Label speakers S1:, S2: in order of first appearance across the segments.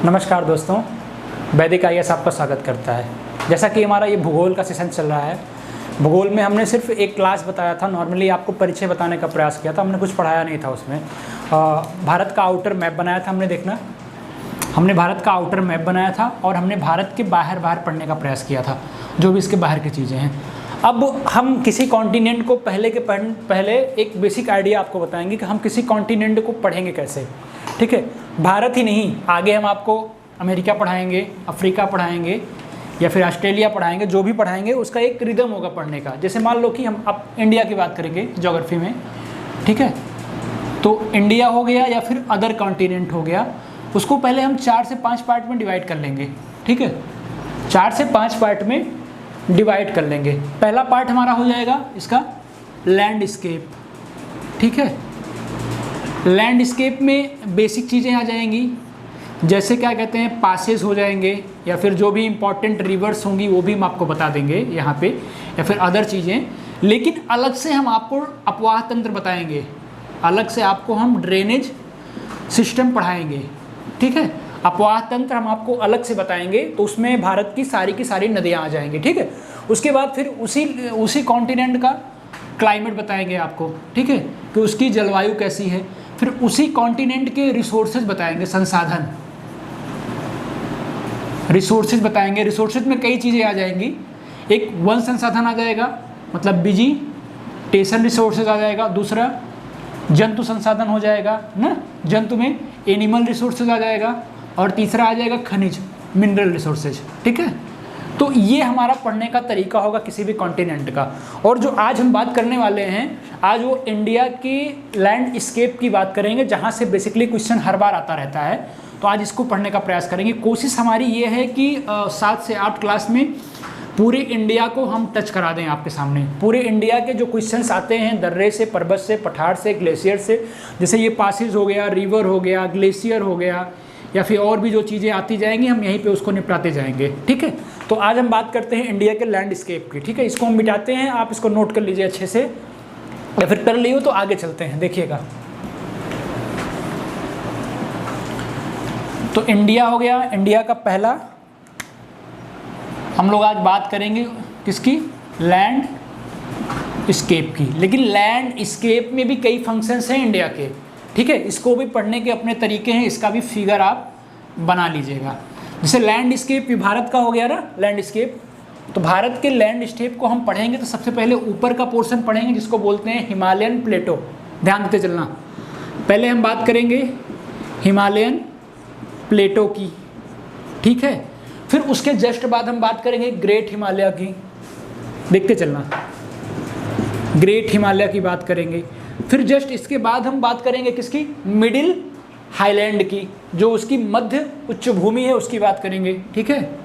S1: नमस्कार दोस्तों, वैदिक IAS आपका स्वागत करता है। जैसा कि हमारा ये भूगोल का सेशन चल रहा है, भूगोल में हमने सिर्फ एक क्लास बताया था। नॉर्मली आपको परिचय बताने का प्रयास किया था, हमने कुछ पढ़ाया नहीं था उसमें। भारत का आउटर मैप बनाया था हमने भारत का आउटर मैप बनाया था और हमने भारत के बाहर पढ़ने का प्रयास किया था, जो भी इसके बाहर की चीज़ें हैं। अब हम किसी कॉन्टिनेंट को पहले एक बेसिक आइडिया आपको बताएंगे कि हम किसी कॉन्टिनेंट को पढ़ेंगे कैसे। ठीक है, भारत ही नहीं, आगे हम आपको अमेरिका पढ़ाएंगे, अफ्रीका पढ़ाएंगे या फिर ऑस्ट्रेलिया पढ़ाएंगे। जो भी पढ़ाएंगे उसका एक रिदम होगा पढ़ने का। जैसे मान लो कि हम अब इंडिया की बात करेंगे ज्योग्राफी में, ठीक है, तो इंडिया हो गया या फिर अदर कॉन्टिनेंट हो गया, उसको पहले हम 4 से 5 पार्ट में डिवाइड कर लेंगे। ठीक है, 4 से 5 पार्ट में डिवाइड कर लेंगे। पहला पार्ट हमारा हो जाएगा इसका लैंडस्केप। ठीक है, लैंडस्केप में बेसिक चीज़ें आ जाएंगी, जैसे क्या कहते हैं, पासेस हो जाएंगे या फिर जो भी इंपॉर्टेंट रिवर्स होंगी वो भी हम आपको बता देंगे यहाँ पे, या फिर अदर चीज़ें। लेकिन अलग से हम आपको अपवाह तंत्र बताएंगे, अलग से आपको हम ड्रेनेज सिस्टम पढ़ाएंगे। ठीक है, अपवाह तंत्र हम आपको अलग से बताएंगे, तो उसमें भारत की सारी नदियाँ आ जाएंगी। ठीक है, उसके बाद फिर उसी कॉन्टिनेंट का क्लाइमेट बताएंगे आपको। ठीक है, कि उसकी जलवायु कैसी है। फिर उसी कॉन्टिनेंट के रिसोर्सेज बताएंगे, संसाधन, रिसोर्सेज बताएंगे। रिसोर्सेज में कई चीज़ें आ जाएंगी। एक वन संसाधन आ जाएगा, मतलब वेजिटेशन रिसोर्सेज आ जाएगा। दूसरा जंतु संसाधन हो जाएगा ना, जंतु में एनिमल रिसोर्सेज आ जाएगा। और तीसरा आ जाएगा खनिज, मिनरल रिसोर्सेज। ठीक है, तो ये हमारा पढ़ने का तरीका होगा किसी भी कॉन्टिनेंट का। और जो आज हम बात करने वाले हैं, आज वो इंडिया की लैंडस्केप की बात करेंगे, जहाँ से बेसिकली क्वेश्चन हर बार आता रहता है। तो आज इसको पढ़ने का प्रयास करेंगे। कोशिश हमारी ये है कि 7 से 8 क्लास में पूरे इंडिया को हम टच करा दें आपके सामने। पूरे इंडिया के जो क्वेश्चंस आते हैं, दर्रे से, पर्वत से, पठार से, ग्लेशियर से, जैसे ये पासेज हो गया, रिवर हो गया, ग्लेशियर हो गया, या फिर और भी जो चीज़ें आती जाएंगी, हम यहीं पे उसको निपटाते जाएंगे। ठीक है, तो आज हम बात करते हैं इंडिया के लैंडस्केप की। ठीक है, इसको हम मिटाते हैं, आप इसको नोट कर लीजिए अच्छे से, या फिर कर लियो तो आगे चलते हैं। देखिएगा, तो इंडिया हो गया, इंडिया का पहला। हम लोग आज बात करेंगे किसकी, लैंडस्केप की। लेकिन लैंडस्केप में भी कई फंक्शंस हैं इंडिया के। ठीक है, इसको भी पढ़ने के अपने तरीके हैं, इसका भी फिगर आप बना लीजिएगा। जैसे लैंडस्केप भारत का हो गया ना, लैंडस्केप। तो भारत के लैंडस्केप को हम पढ़ेंगे तो सबसे पहले ऊपर का पोर्शन पढ़ेंगे, जिसको बोलते हैं हिमालयन प्लेटो। ध्यान देते चलना, पहले हम बात करेंगे हिमालयन प्लेटो की। ठीक है, फिर उसके जस्ट बाद हम बात करेंगे ग्रेट हिमालय की। देखते चलना, ग्रेट हिमालय की बात करेंगे। फिर जस्ट इसके बाद हम बात करेंगे किसकी, मिडिल हाईलैंड की, जो उसकी मध्य उच्च भूमि है, उसकी बात करेंगे। ठीक है,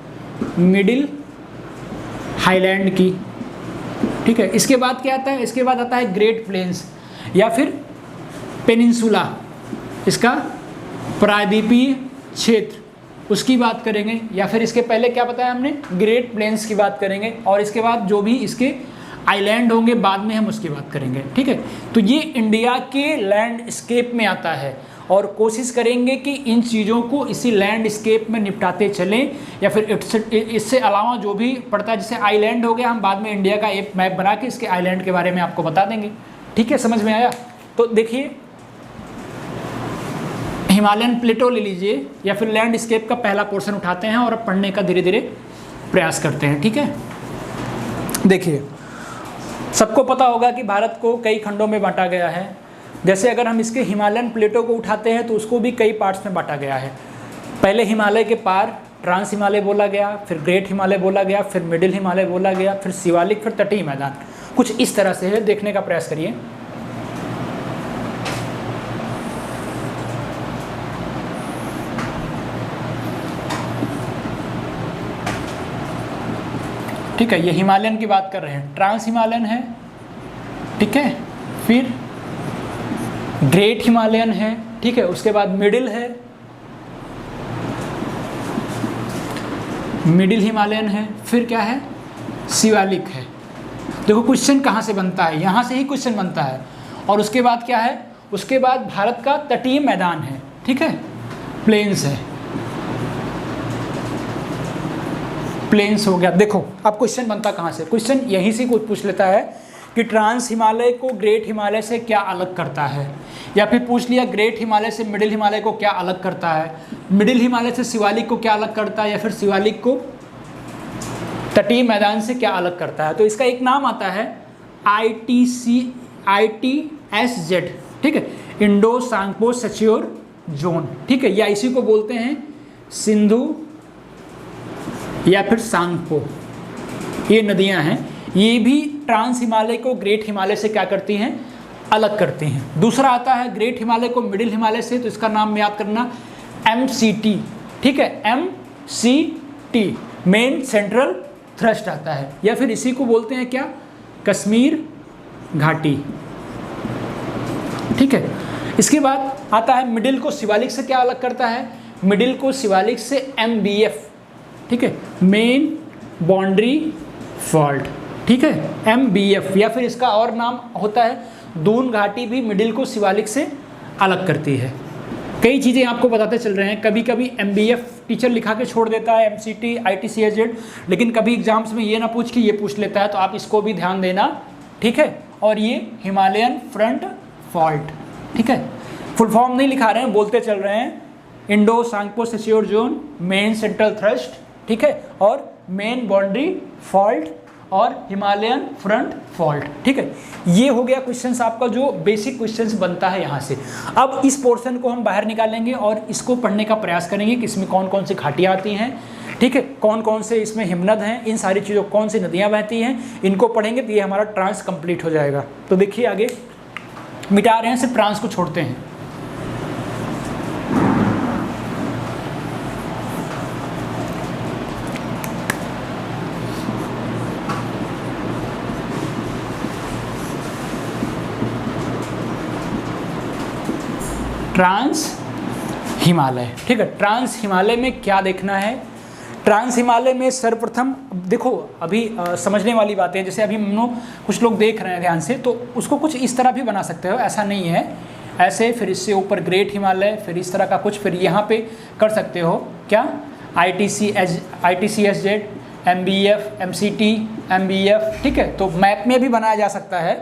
S1: मिडिल हाईलैंड की। ठीक है, इसके बाद क्या आता है, इसके बाद आता है ग्रेट प्लेन्स या फिर पेनिनसुला, इसका प्रायद्वीपीय क्षेत्र, उसकी बात करेंगे। या फिर इसके पहले क्या बताया हमने, ग्रेट प्लेन्स की बात करेंगे। और इसके बाद जो भी इसके आइलैंड होंगे बाद में हम उसकी बात करेंगे। ठीक है, तो ये इंडिया के लैंडस्केप में आता है, और कोशिश करेंगे कि इन चीज़ों को इसी लैंडस्केप में निपटाते चलें। या फिर इससे अलावा जो भी पड़ता है, जैसे आइलैंड हो गया, हम बाद में इंडिया का एक मैप बना के इसके आइलैंड के बारे में आपको बता देंगे। ठीक है, समझ में आया? तो देखिए, हिमालयन प्लेटो ले लीजिए या फिर लैंडस्केप का पहला पोर्शन उठाते हैं और अब पढ़ने का धीरे धीरे प्रयास करते हैं। ठीक है, देखिए, सबको पता होगा कि भारत को कई खंडों में बांटा गया है। जैसे अगर हम इसके हिमालयन प्लेटो को उठाते हैं तो उसको भी कई पार्ट्स में बांटा गया है। पहले हिमालय के पार ट्रांस हिमालय बोला गया, फिर ग्रेट हिमालय बोला गया, फिर मिडिल हिमालय बोला गया, फिर शिवालिक, फिर तटीय मैदान। कुछ इस तरह से है, देखने का प्रयास करिए। ठीक है, ये हिमालयन की बात कर रहे हैं, ट्रांस हिमालयन है। ठीक है, फिर ग्रेट हिमालयन है। ठीक है, उसके बाद मिडिल है, मिडिल हिमालयन है, फिर क्या है, शिवालिक है। देखो क्वेश्चन कहाँ से बनता है, यहाँ से ही क्वेश्चन बनता है। और उसके बाद क्या है, उसके बाद भारत का तटीय मैदान है। ठीक है, प्लेन्स है। प्लेन्स हो गया। देखो अब क्वेश्चन बनता कहाँ से, क्वेश्चन यहीं से कुछ पूछ लेता है कि ट्रांस हिमालय को ग्रेट हिमालय से क्या अलग करता है, या फिर पूछ लिया ग्रेट हिमालय से मिडिल हिमालय को क्या अलग करता है, मिडिल हिमालय से शिवालिक को क्या अलग करता है, या फिर शिवालिक को तटीय मैदान से क्या अलग करता है। तो इसका एक नाम आता है ITSZ, ठीक है, इंडो सांगपो सेच्योर जोन, ठीक है, या इसी को बोलते हैं सिंधु या फिर सांगपो। ये नदियां हैं, ये भी ट्रांस हिमालय को ग्रेट हिमालय से क्या करती हैं, अलग करती हैं। दूसरा आता है ग्रेट हिमालय को मिडिल हिमालय से, तो इसका नाम याद करना MCT, ठीक है, MCT मेन सेंट्रल थ्रस्ट आता है, या फिर इसी को बोलते हैं क्या, कश्मीर घाटी, ठीक है। इसके बाद आता है मिडिल को शिवालिक से क्या अलग करता है, मिडिल को शिवालिक से MBF, ठीक है, मेन बाउंड्री फॉल्ट, ठीक है, MBF, या फिर इसका और नाम होता है दून घाटी भी मिडिल को शिवालिक से अलग करती है। कई चीज़ें आपको बताते चल रहे हैं, कभी कभी MBF टीचर लिखा के छोड़ देता है, MCT ITCZ, लेकिन कभी एग्जाम्स में ये ना पूछ के ये पूछ लेता है, तो आप इसको भी ध्यान देना, ठीक है। और ये हिमालयन फ्रंट फॉल्ट, ठीक है, फुल फॉर्म नहीं लिखा रहे हैं, बोलते चल रहे हैं, Indo Tsangpo suture zone, main central thrust, ठीक है, और मेन बाउंड्री फॉल्ट और हिमालयन फ्रंट फॉल्ट, ठीक है। ये हो गया क्वेश्चंस आपका जो बेसिक क्वेश्चंस बनता है यहाँ से। अब इस पोर्शन को हम बाहर निकालेंगे और इसको पढ़ने का प्रयास करेंगे कि इसमें कौन कौन सी घाटियाँ आती हैं, ठीक है, कौन कौन से इसमें हिमनद हैं, इन सारी चीज़ों, कौन सी नदियाँ बहती हैं, इनको पढ़ेंगे तो ये हमारा ट्रांस कंप्लीट हो जाएगा। तो देखिए आगे मिटा रहे हैं, सिर्फ ट्रांस को छोड़ते हैं। ट्रांस हिमालय, ठीक है, ट्रांस हिमालय में क्या देखना है। ट्रांस हिमालय में सर्वप्रथम देखो, अभी समझने वाली बातें हैं, जैसे अभी हम लोग कुछ लोग देख रहे हैं ध्यान से, तो उसको कुछ इस तरह भी बना सकते हो, ऐसा नहीं है, ऐसे फिर इससे ऊपर ग्रेट हिमालय, फिर इस तरह का कुछ, फिर यहाँ पे कर सकते हो क्या, ITCSZ, MBF, MCT, MBF, ठीक है। तो मैप में भी बनाया जा सकता है,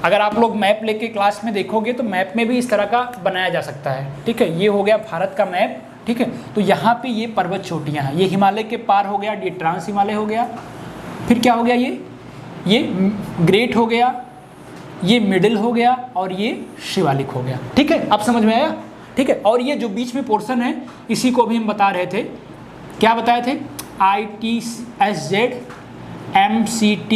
S1: अगर आप लोग मैप लेके क्लास में देखोगे तो मैप में भी इस तरह का बनाया जा सकता है, ठीक है। ये हो गया भारत का मैप, ठीक है, तो यहाँ पे ये पर्वत चोटियाँ हैं, ये हिमालय के पार हो गया, ये ट्रांस हिमालय हो गया, फिर क्या हो गया, ये ग्रेट हो गया, ये मिडिल हो गया, और ये शिवालिक हो गया, ठीक है। अब समझ में आया, ठीक है। और ये जो बीच में पोर्शन है, इसी को भी हम बता रहे थे, क्या बताए थे, ITSZ, MCT,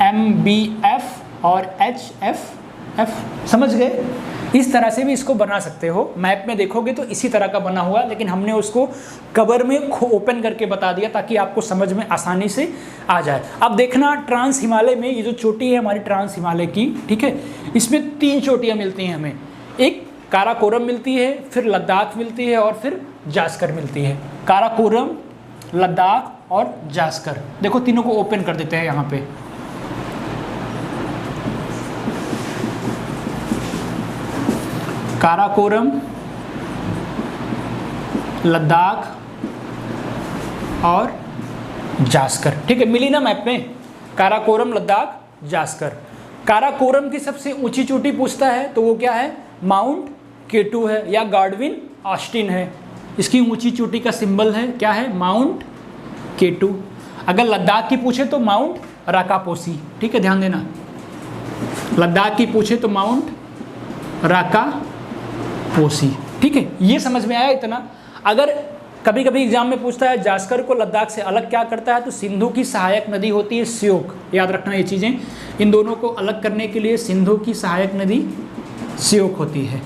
S1: MBF और HFF, समझ गए। इस तरह से भी इसको बना सकते हो, मैप में देखोगे तो इसी तरह का बना हुआ, लेकिन हमने उसको कवर में ओपन करके बता दिया ताकि आपको समझ में आसानी से आ जाए। अब देखना ट्रांस हिमालय में ये जो चोटी है हमारी ट्रांस हिमालय की, ठीक है, इसमें 3 चोटियाँ मिलती हैं हमें, एक काराकोरम मिलती है, फिर लद्दाख मिलती है, और फिर जास्कर मिलती है। काराकोरम, लद्दाख और जास्कर, देखो तीनों को ओपन कर देते हैं यहाँ पे। काराकोरम, लद्दाख और जास्कर, ठीक है, मिली ना मैप में, काराकोरम, लद्दाख, जास्कर। काराकोरम की सबसे ऊंची चोटी पूछता है तो वो क्या है, माउंट K2 है या गार्डविन ऑस्टिन है, इसकी ऊंची चोटी का सिंबल है क्या है, माउंट K2। अगर लद्दाख की पूछे तो माउंट राकापोसी, ठीक है, ध्यान देना, लद्दाख की पूछे तो माउंट राकापोसी, ठीक है, ये समझ में आया इतना। अगर कभी कभी एग्जाम में पूछता है जास्कर को लद्दाख से अलग क्या करता है, तो सिंधु की सहायक नदी होती है श्योक, याद रखना ये चीज़ें, इन दोनों को अलग करने के लिए सिंधु की सहायक नदी श्योक होती है,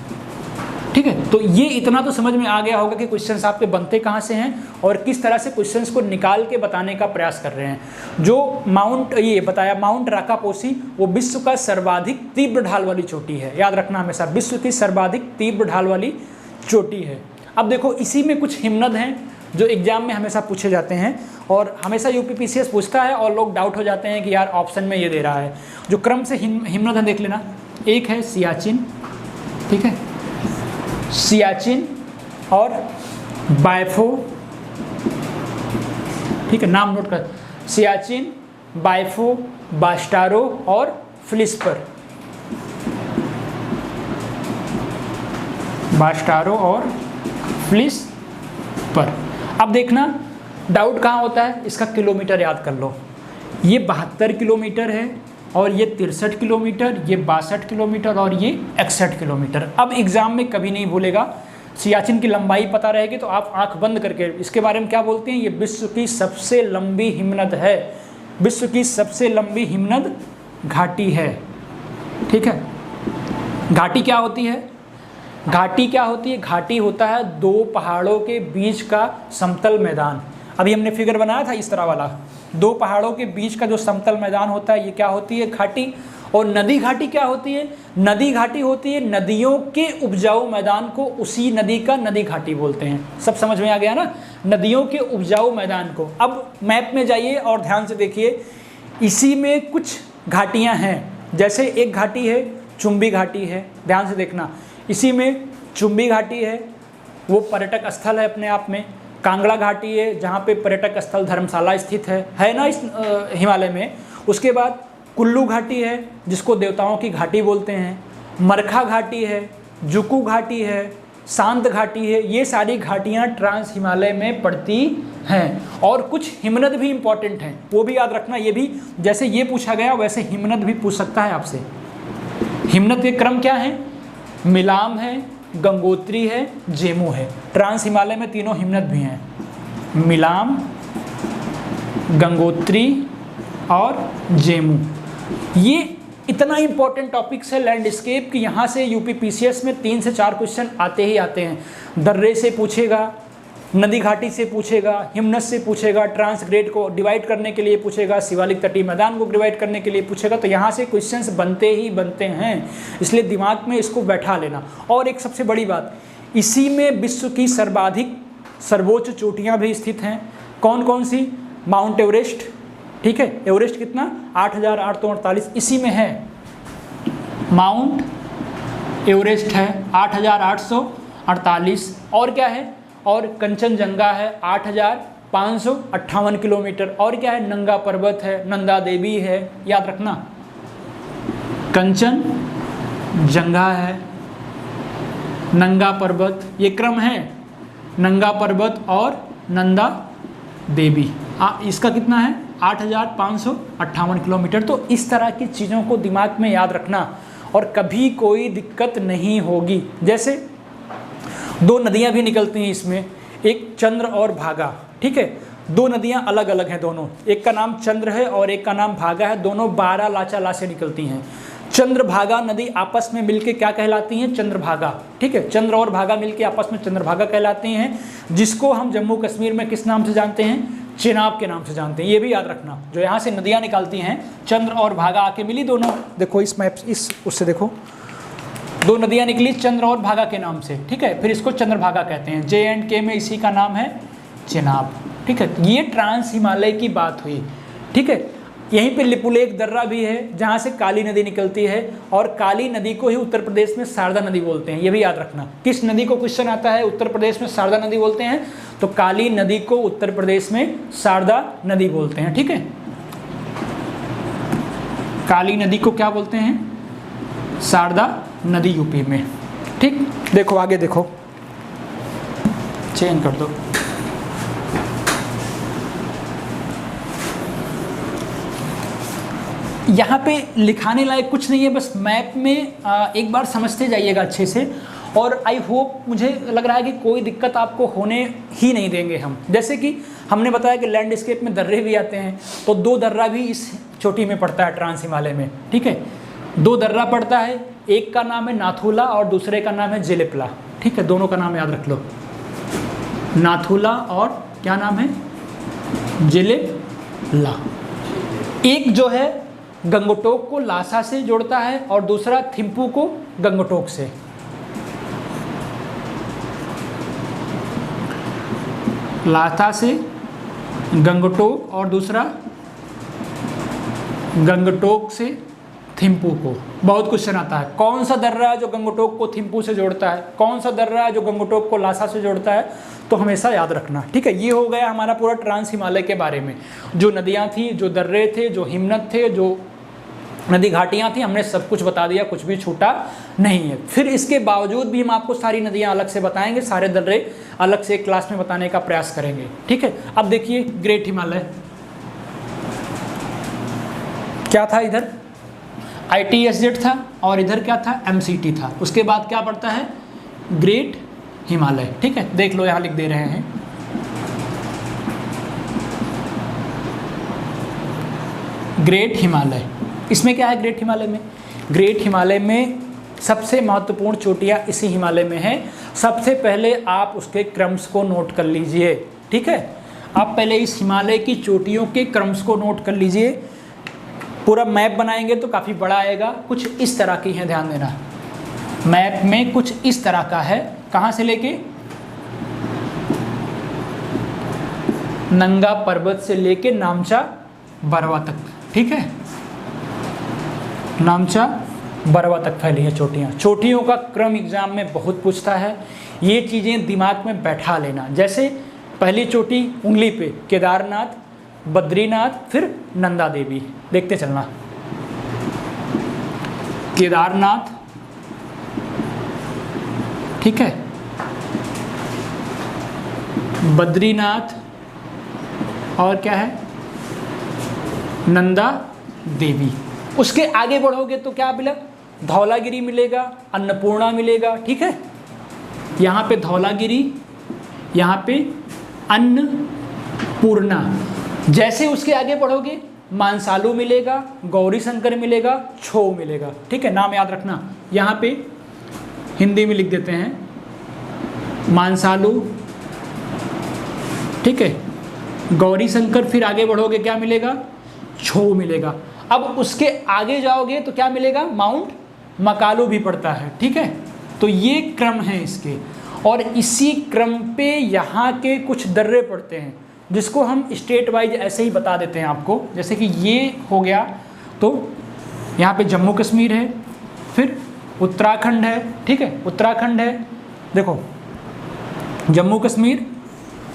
S1: ठीक है। तो ये इतना तो समझ में आ गया होगा कि क्वेश्चंस आपके बनते कहाँ से हैं और किस तरह से क्वेश्चंस को निकाल के बताने का प्रयास कर रहे हैं। जो माउंट ये बताया माउंट राकापोसी, वो विश्व का सर्वाधिक तीव्र ढाल वाली चोटी है, याद रखना हमेशा, विश्व की सर्वाधिक तीव्र ढाल वाली चोटी है। अब देखो इसी में कुछ हिमनद हैं जो एग्जाम में हमेशा पूछे जाते हैं और हमेशा यूपीपीसीएस पूछता है और लोग डाउट हो जाते हैं कि यार ऑप्शन में ये दे रहा है। जो क्रम से हिमनद है देख लेना, एक है सियाचिन, ठीक है, सियाचिन और बायफो, ठीक है, नाम नोट कर, सियाचिन, बाइफो, बास्टारो और फ्लिस्पर, बास्टारो और फ्लिस्पर। अब देखना डाउट कहाँ होता है, इसका किलोमीटर याद कर लो। ये 72 किलोमीटर है और ये 63 किलोमीटर, ये 62 किलोमीटर और ये 61 किलोमीटर। अब एग्जाम में कभी नहीं भूलेगा, सियाचिन की लंबाई पता रहेगी तो आप आंख बंद करके इसके बारे में क्या बोलते हैं, ये विश्व की सबसे लंबी हिमनद है, विश्व की सबसे लंबी हिमनद घाटी है। ठीक है, घाटी क्या होती है, घाटी क्या होती है, घाटी होता है दो पहाड़ों के बीच का समतल मैदान। अभी हमने फिगर बनाया था इस तरह वाला, दो पहाड़ों के बीच का जो समतल मैदान होता है ये क्या होती है, घाटी। और नदी घाटी क्या होती है, नदी घाटी होती है नदियों के उपजाऊ मैदान को, उसी नदी का नदी घाटी बोलते हैं। सब समझ में आ गया ना, नदियों के उपजाऊ मैदान को। अब मैप में जाइए और ध्यान से देखिए, इसी में कुछ घाटियां हैं, जैसे एक घाटी है चुंबी घाटी है, ध्यान से देखना, इसी में चुंबी घाटी है, वो पर्यटक स्थल है अपने आप में। कांगड़ा घाटी है जहाँ पे पर्यटक स्थल धर्मशाला स्थित है ना इस हिमालय में। उसके बाद कुल्लू घाटी है जिसको देवताओं की घाटी बोलते हैं, मरखा घाटी है, जुकू घाटी है, शांत घाटी है। ये सारी घाटियाँ ट्रांस हिमालय में पड़ती हैं। और कुछ हिमनद भी इम्पॉर्टेंट हैं, वो भी याद रखना। ये भी जैसे ये पूछा गया वैसे हिमनद भी पूछ सकता है आपसे। हिमनद के क्रम क्या है, मिलाम है, गंगोत्री है, जेमू है। ट्रांस हिमालय में तीनों हिमनद भी हैं, मिलाम, गंगोत्री और जेमू। ये इतना इंपॉर्टेंट टॉपिक्स है लैंडस्केप कि यहाँ से यूपी पीसीएस में 3 से 4 क्वेश्चन आते ही आते हैं। दर्रे से पूछेगा, नदी घाटी से पूछेगा, हिमनद से पूछेगा, ट्रांस ग्रेड को डिवाइड करने के लिए पूछेगा, शिवालिक तटीय मैदान को डिवाइड करने के लिए पूछेगा। तो यहाँ से क्वेश्चंस बनते ही बनते हैं, इसलिए दिमाग में इसको बैठा लेना। और एक सबसे बड़ी बात, इसी में विश्व की सर्वोच्च चोटियाँ भी स्थित हैं। कौन कौन सी, माउंट एवरेस्ट, ठीक है, एवरेस्ट कितना 8,848 इसी में है, माउंट एवरेस्ट है 8,848। और क्या है, और कंचनजंगा है 8,558 किलोमीटर। और क्या है, नंगा पर्वत है, नंदा देवी है, याद रखना, कंचनजंगा है, नंगा पर्वत, ये क्रम है, नंगा पर्वत और नंदा देवी। इसका कितना है 8,558 किलोमीटर। तो इस तरह की चीज़ों को दिमाग में याद रखना और कभी कोई दिक्कत नहीं होगी। जैसे 2 नदियां भी निकलती हैं इसमें, एक चंद्र और भागा, ठीक है, 2 नदियां अलग अलग हैं दोनों, एक का नाम चंद्र है और एक का नाम भागा है, दोनों 12 लाचाला से निकलती हैं। चंद्रभागा नदी आपस में मिलके क्या कहलाती हैं, चंद्रभागा, ठीक है, चंद्र और भागा मिलके आपस में चंद्रभागा कहलाती हैं, जिसको हम जम्मू कश्मीर में किस नाम से जानते हैं, चेनाब के नाम से जानते हैं। ये भी याद रखना, जो यहाँ से नदियाँ निकलती हैं चंद्र और भागा आके मिली दोनों, देखो इस मैप इस उससे देखो 2 नदियाँ निकली चंद्र और भागा के नाम से, ठीक है, फिर इसको चंद्रभागा कहते हैं। J&K में इसी का नाम है चेनाब, ठीक है। ये ट्रांस हिमालय की बात हुई, ठीक है। यहीं पे लिपुलेख दर्रा भी है जहाँ से काली नदी निकलती है, और काली नदी को ही उत्तर प्रदेश में शारदा नदी बोलते हैं। ये भी याद रखना, किस नदी को क्वेश्चन आता है उत्तर प्रदेश में शारदा नदी बोलते हैं, तो काली नदी को उत्तर प्रदेश में शारदा नदी बोलते हैं, ठीक है। काली नदी को क्या बोलते हैं, शारदा नदी यूपी में, ठीक। देखो आगे देखो, चेंज कर दो, यहाँ पे लिखाने लायक कुछ नहीं है, बस मैप में एक बार समझते जाइएगा अच्छे से। और आई होप, मुझे लग रहा है कि कोई दिक्कत आपको होने ही नहीं देंगे हम। जैसे कि हमने बताया कि लैंडस्केप में दर्रे भी आते हैं, तो 2 दर्रा भी इस चोटी में पड़ता है ट्रांस हिमालय में, ठीक है। 2 दर्रा पड़ता है, एक का नाम है नाथुला और दूसरे का नाम है जेलेपला, ठीक है, दोनों का नाम याद रख लो, नाथुला और क्या नाम है, जेलेपला। एक जो है गंगटोक को लासा से जोड़ता है और दूसरा थिम्पू को गंगटोक से। लासा से गंगटोक और दूसरा गंगटोक से थिम्पू को। बहुत क्वेश्चन आता है, कौन सा दर्रा है जो गंगटोक को थिम्पू से जोड़ता है, कौन सा दर्रा है जो गंगटोक को लासा से जोड़ता है, तो हमेशा याद रखना, ठीक है। ये हो गया हमारा पूरा ट्रांस हिमालय के बारे में, जो नदियाँ थी, जो दर्रे थे, जो हिमनद थे, जो नदी घाटियाँ थी, हमने सब कुछ बता दिया, कुछ भी छूटा नहीं है। फिर इसके बावजूद भी हम आपको सारी नदियाँ अलग से बताएंगे, सारे दर्रे अलग से एक क्लास में बताने का प्रयास करेंगे, ठीक है। अब देखिए ग्रेट हिमालय क्या था, इधर ITSZ था और इधर क्या था, MCT था। उसके बाद क्या पड़ता है, ग्रेट हिमालय, ठीक है। देख लो यहाँ लिख दे रहे हैं, ग्रेट हिमालय। इसमें क्या है ग्रेट हिमालय में, ग्रेट हिमालय में सबसे महत्वपूर्ण चोटियाँ इसी हिमालय में हैं। सबसे पहले आप उसके क्रम्स को नोट कर लीजिए, ठीक है। आप पहले इस हिमालय की चोटियों के क्रम्स को नोट कर लीजिए। पूरा मैप बनाएंगे तो काफ़ी बड़ा आएगा, कुछ इस तरह की है, ध्यान देना। मैप में कुछ इस तरह का है, कहाँ से लेके, नंगा पर्वत से लेके नामचा बरवा तक, ठीक है। नामचा बरवा तक फैली है चोटियाँ। चोटियों का क्रम एग्जाम में बहुत पूछता है, ये चीज़ें दिमाग में बैठा लेना। जैसे पहली चोटी उंगली पे केदारनाथ, बद्रीनाथ, फिर नंदा देवी, देखते चलना। केदारनाथ, ठीक है, बद्रीनाथ और क्या है, नंदा देवी। उसके आगे बढ़ोगे तो क्या मिलेगा, धौलागिरी मिलेगा, अन्नपूर्णा मिलेगा, ठीक है। यहाँ पे धौलागिरी, यहाँ पे अन्नपूर्णा। जैसे उसके आगे बढ़ोगे मानसालू मिलेगा, गौरी शंकर मिलेगा, छो मिलेगा, ठीक है। नाम याद रखना, यहाँ पे हिंदी में लिख देते हैं मानसालू, ठीक है, गौरी शंकर। फिर आगे बढ़ोगे क्या मिलेगा, छो मिलेगा। अब उसके आगे जाओगे तो क्या मिलेगा, माउंट मकालू भी पड़ता है, ठीक है। तो ये क्रम है इसके, और इसी क्रम पे यहाँ के कुछ दर्रे पड़ते हैं, जिसको हम स्टेट वाइज ऐसे ही बता देते हैं आपको। जैसे कि ये हो गया, तो यहाँ पे जम्मू कश्मीर है, फिर उत्तराखंड है, ठीक है, उत्तराखंड है, देखो जम्मू कश्मीर,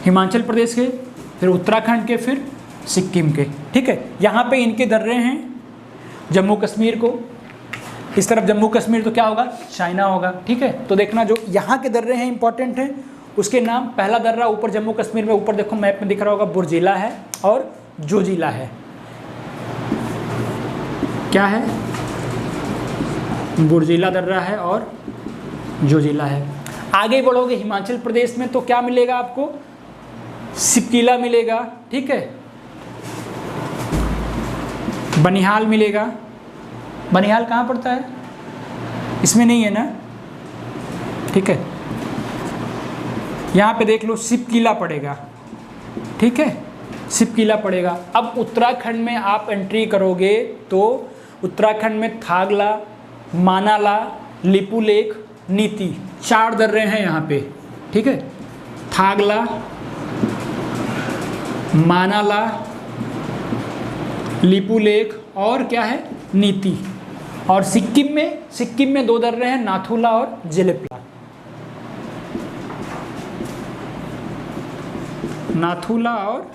S1: हिमाचल प्रदेश के, फिर उत्तराखंड के, फिर सिक्किम के, ठीक है। यहाँ पे इनके दर्रे हैं, जम्मू कश्मीर को, इस तरफ जम्मू कश्मीर तो क्या होगा, चाइना होगा, ठीक है। तो देखना जो यहाँ के दर्रे हैं इंपॉर्टेंट हैं, उसके नाम। पहला दर्रा ऊपर जम्मू कश्मीर में, ऊपर देखो मैप में दिख रहा होगा, बुर्जिला है और जोजिला है। क्या है, बुर्जिला दर्रा है और जोजिला है। आगे बढ़ोगे हिमाचल प्रदेश में तो क्या मिलेगा आपको, सिपकीला मिलेगा, ठीक है, बनिहाल मिलेगा। बनिहाल कहाँ पड़ता है, इसमें नहीं है ना, ठीक है। यहाँ पे देख लो सिपकीला पड़ेगा, ठीक है, सिपकीला पड़ेगा। अब उत्तराखंड में आप एंट्री करोगे तो उत्तराखंड में थागला, मानाला, लिपुलेख, नीति, 4 दर्रे हैं यहाँ पे, ठीक है। थागला, मानाला, लिपुलेख और क्या है, नीति। और सिक्किम में 2 दर्रे हैं, नाथुला और जेलेपला। नाथुला और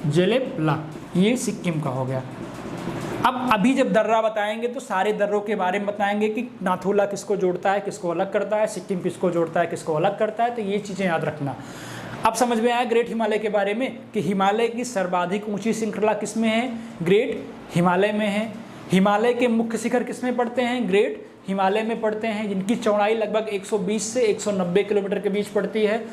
S1: जेलेपला, ये सिक्किम का हो गया। अब अभी जब दर्रा बताएंगे तो सारे दर्रों के बारे में बताएंगे कि नाथुला किसको जोड़ता है, किसको अलग करता है, सिक्किम किसको जोड़ता है, किसको अलग करता है। तो ये चीज़ें याद रखना। अब समझ में आया ग्रेट हिमालय के बारे में कि हिमालय की सर्वाधिक ऊंची श्रृंखला किस में है, ग्रेट हिमालय में है। हिमालय के मुख्य शिखर किस में पड़ते हैं, ग्रेट हिमालय में पड़ते हैं, जिनकी चौड़ाई लगभग 120 से 190 किलोमीटर के बीच पड़ती है।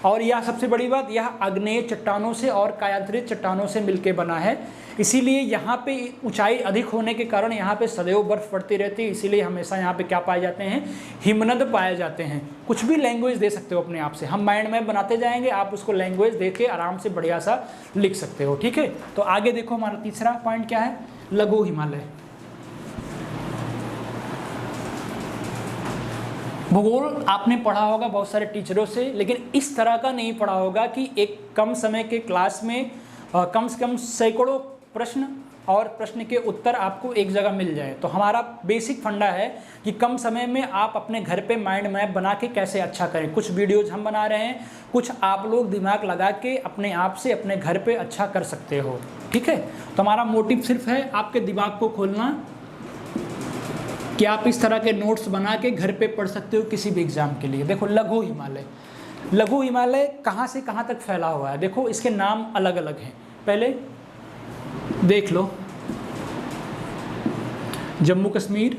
S1: और यह सबसे बड़ी बात, यह आग्नेय चट्टानों से और कायांतरित चट्टानों से मिलकर बना है। इसीलिए यहाँ पे ऊंचाई अधिक होने के कारण यहाँ पे सदैव बर्फ़ पड़ती रहती है। इसीलिए हमेशा यहाँ पे क्या पाए जाते हैं, हिमनद पाए जाते हैं। कुछ भी लैंग्वेज दे सकते हो अपने आप से, हम माइंड मैप बनाते जाएंगे, आप उसको लैंग्वेज दे के आराम से बढ़िया सा लिख सकते हो, ठीक है। तो आगे देखो, हमारा तीसरा पॉइंट क्या है, लघु हिमालय। भूगोल आपने पढ़ा होगा बहुत सारे टीचरों से, लेकिन इस तरह का नहीं पढ़ा होगा कि एक कम समय के क्लास में कम से कम सैकड़ों प्रश्न और प्रश्न के उत्तर आपको एक जगह मिल जाए। तो हमारा बेसिक फंडा है कि कम समय में आप अपने घर पे माइंड मैप बना के कैसे अच्छा करें। कुछ वीडियोज हम बना रहे हैं, कुछ आप लोग दिमाग लगा के अपने आप से अपने घर पे अच्छा कर सकते हो। ठीक है, तो हमारा मोटिव सिर्फ है आपके दिमाग को खोलना कि आप इस तरह के नोट्स बना के घर पे पढ़ सकते हो किसी भी एग्ज़ाम के लिए। देखो लघु हिमालय, लघु हिमालय कहाँ से कहाँ तक फैला हुआ है। देखो इसके नाम अलग अलग हैं, पहले देख लो। जम्मू कश्मीर,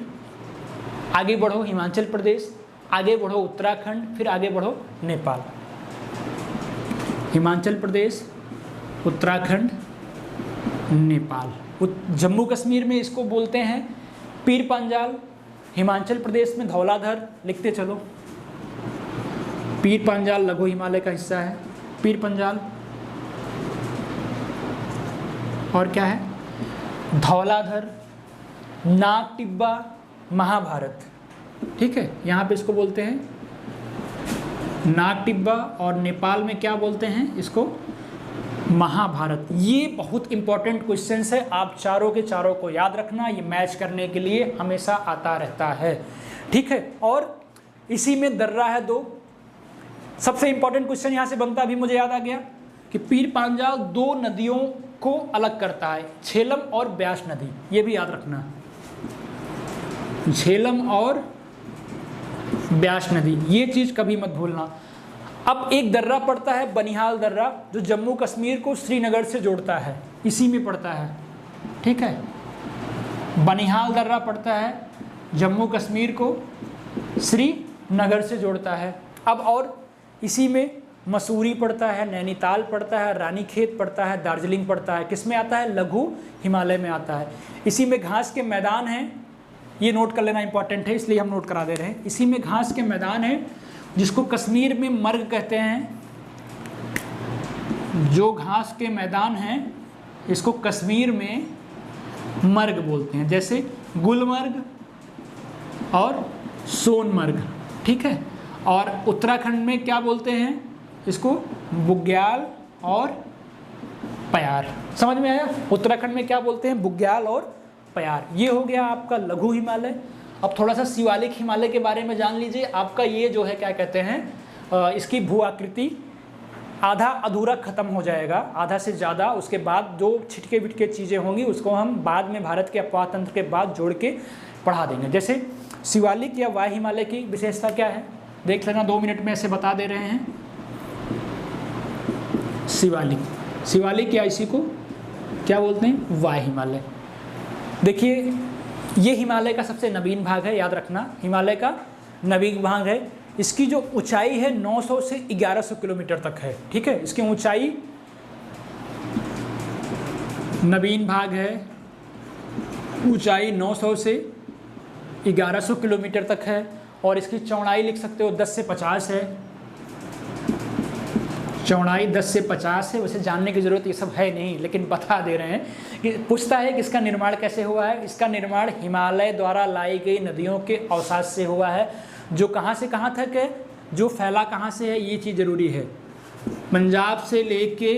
S1: आगे बढ़ो हिमाचल प्रदेश, आगे बढ़ो उत्तराखंड, फिर आगे बढ़ो नेपाल। हिमाचल प्रदेश, उत्तराखंड, नेपाल। जम्मू कश्मीर में इसको बोलते हैं पीर पांजाल, हिमाचल प्रदेश में धौलाधर। लिखते चलो, पीर पांजाल लघु हिमालय का हिस्सा है, पीर पांजाल। और क्या है, धौलाधर, नाग टिब्बा, महाभारत। ठीक है, यहाँ पे इसको बोलते हैं नाग टिब्बा, और नेपाल में क्या बोलते हैं इसको, महाभारत। ये बहुत इंपॉर्टेंट क्वेश्चंस है, आप चारों के चारों को याद रखना, ये मैच करने के लिए हमेशा आता रहता है। ठीक है, और इसी में दर्रा है दो। सबसे इंपॉर्टेंट क्वेश्चन यहाँ से बनता, अभी मुझे याद आ गया कि पीर पांजाल दो नदियों को अलग करता है, झेलम और ब्यास नदी। ये भी याद रखना, झेलम और ब्यास नदी, ये चीज़ कभी मत भूलना। अब एक दर्रा पड़ता है बनिहाल दर्रा, जो जम्मू कश्मीर को श्रीनगर से जोड़ता है, इसी में पड़ता है। ठीक है, बनिहाल दर्रा पड़ता है जम्मू कश्मीर को श्रीनगर से जोड़ता है। अब और इसी में मसूरी पड़ता है, नैनीताल पड़ता है, रानीखेत पड़ता है, दार्जिलिंग पड़ता है। किस में आता है, लघु हिमालय में आता है। इसी में घास के मैदान हैं, ये नोट कर लेना इंपॉर्टेंट है, इसलिए हम नोट करा दे रहे हैं। इसी में घास के मैदान हैं, जिसको कश्मीर में मर्ग कहते हैं। जो घास के मैदान हैं इसको कश्मीर में मर्ग बोलते हैं, जैसे गुलमर्ग और सोनमर्ग। ठीक है, और उत्तराखंड में क्या बोलते हैं इसको, बुग्याल और प्यार। समझ में आया, उत्तराखंड में क्या बोलते हैं, बुग्याल और प्यार। ये हो गया आपका लघु हिमालय। अब थोड़ा सा शिवालिक हिमालय के बारे में जान लीजिए। आपका ये जो है क्या कहते हैं, इसकी भू आकृति आधा अधूरा खत्म हो जाएगा, आधा से ज़्यादा। उसके बाद जो छिटके बिटके चीज़ें होंगी उसको हम बाद में भारत के अपवाह तंत्र के बाद जोड़ के पढ़ा देंगे। जैसे शिवालिक या वाय हिमालय की विशेषता क्या है, देख लेना, 2 मिनट में ऐसे बता दे रहे हैं। शिवालिक, शिवालिक या इसी को क्या बोलते हैं, वाय हिमालय। देखिए ये हिमालय का सबसे नवीन भाग है, याद रखना, हिमालय का नवीन भाग है। इसकी जो ऊंचाई है 900 से 1100 किलोमीटर तक है। ठीक है, इसकी ऊंचाई, नवीन भाग है, ऊंचाई 900 से 1100 किलोमीटर तक है। और इसकी चौड़ाई लिख सकते हो 10 से 50 है, चौड़ाई 10 से 50 है। वैसे जानने की ज़रूरत ये सब है नहीं, लेकिन बता दे रहे हैं कि पूछता है कि इसका निर्माण कैसे हुआ है। इसका निर्माण हिमालय द्वारा लाई गई नदियों के अवसाद से हुआ है, जो कहाँ से कहाँ तक है, जो फैला कहाँ से है, ये चीज़ ज़रूरी है। पंजाब से लेके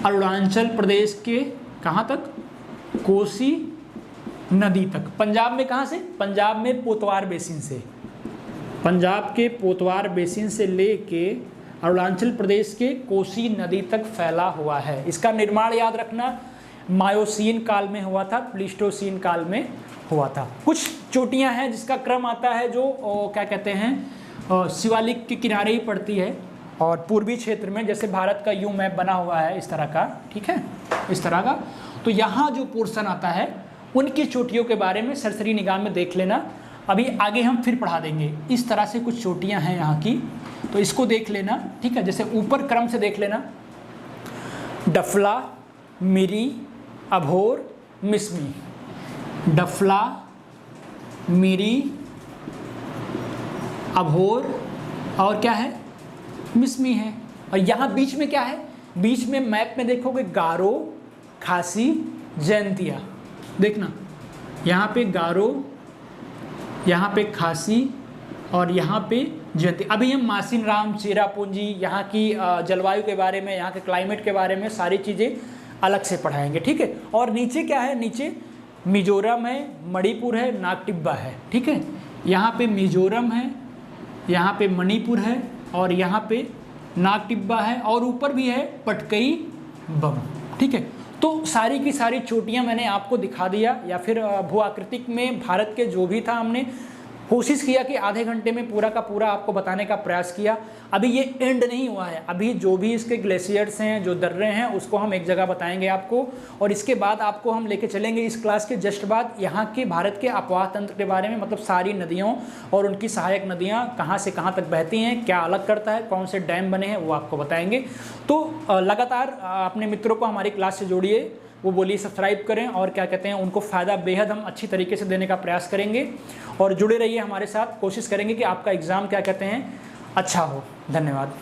S1: अरुणाचल प्रदेश के कहाँ तक, कोसी नदी तक। पंजाब में कहाँ से, पंजाब में पोतवार बेसिन से, पंजाब के पोतवार बेसिन से लेके अरुणाचल प्रदेश के कोसी नदी तक फैला हुआ है। इसका निर्माण याद रखना मायोसीन काल में हुआ था, प्लीस्टोसीन काल में हुआ था। कुछ चोटियां हैं जिसका क्रम आता है जो क्या कहते हैं, शिवालिक के किनारे ही पड़ती है, और पूर्वी क्षेत्र में, जैसे भारत का यूं मैप बना हुआ है इस तरह का। ठीक है, इस तरह का। तो यहाँ जो पोर्शन आता है उनकी चोटियों के बारे में सरसरी निगाह में देख लेना। अभी आगे हम फिर पढ़ा देंगे। इस तरह से कुछ चोटियां हैं यहाँ की, तो इसको देख लेना। ठीक है, जैसे ऊपर क्रम से देख लेना, डफला, मिरी, अभोर, मिसमी। डफला, मिरी, अभोर और क्या है, मिसमी है। और यहाँ बीच में क्या है, बीच में मैप में देखोगे गारो, खासी, जयंतिया। देखना यहाँ पे गारो, यहाँ पे खासी और यहाँ पे जयंती। अभी हम मासिन राम, चेरापूंजी, यहाँ की जलवायु के बारे में, यहाँ के क्लाइमेट के बारे में सारी चीज़ें अलग से पढ़ाएंगे, ठीक है। और नीचे क्या है, नीचे मिजोरम है, मणिपुर है, नागटिब्बा है, ठीक है। यहाँ पे मिजोरम है, यहाँ पे मणिपुर है और यहाँ पे नागटिब्बा है और ऊपर भी है पटकई बम, ठीक है। तो सारी की सारी चोटियाँ मैंने आपको दिखा दिया, या फिर भू आकृतिक में भारत के जो भी था हमने कोशिश किया कि आधे घंटे में पूरा का पूरा आपको बताने का प्रयास किया। अभी ये एंड नहीं हुआ है, अभी जो भी इसके ग्लेशियर्स हैं, जो दर्रे हैं, उसको हम एक जगह बताएंगे आपको, और इसके बाद आपको हम लेके चलेंगे इस क्लास के जस्ट बाद यहाँ के भारत के अपवाह तंत्र के बारे में, मतलब सारी नदियों और उनकी सहायक नदियाँ कहाँ से कहाँ तक बहती हैं, क्या अलग करता है, कौन से डैम बने हैं, वो आपको बताएंगे। तो लगातार अपने मित्रों को हमारी क्लास से जोड़िए, वो बोलिए सब्सक्राइब करें, और क्या कहते हैं उनको फ़ायदा बेहद हम अच्छी तरीके से देने का प्रयास करेंगे, और जुड़े रहिए हमारे साथ, कोशिश करेंगे कि आपका एग्ज़ाम क्या कहते हैं अच्छा हो। धन्यवाद।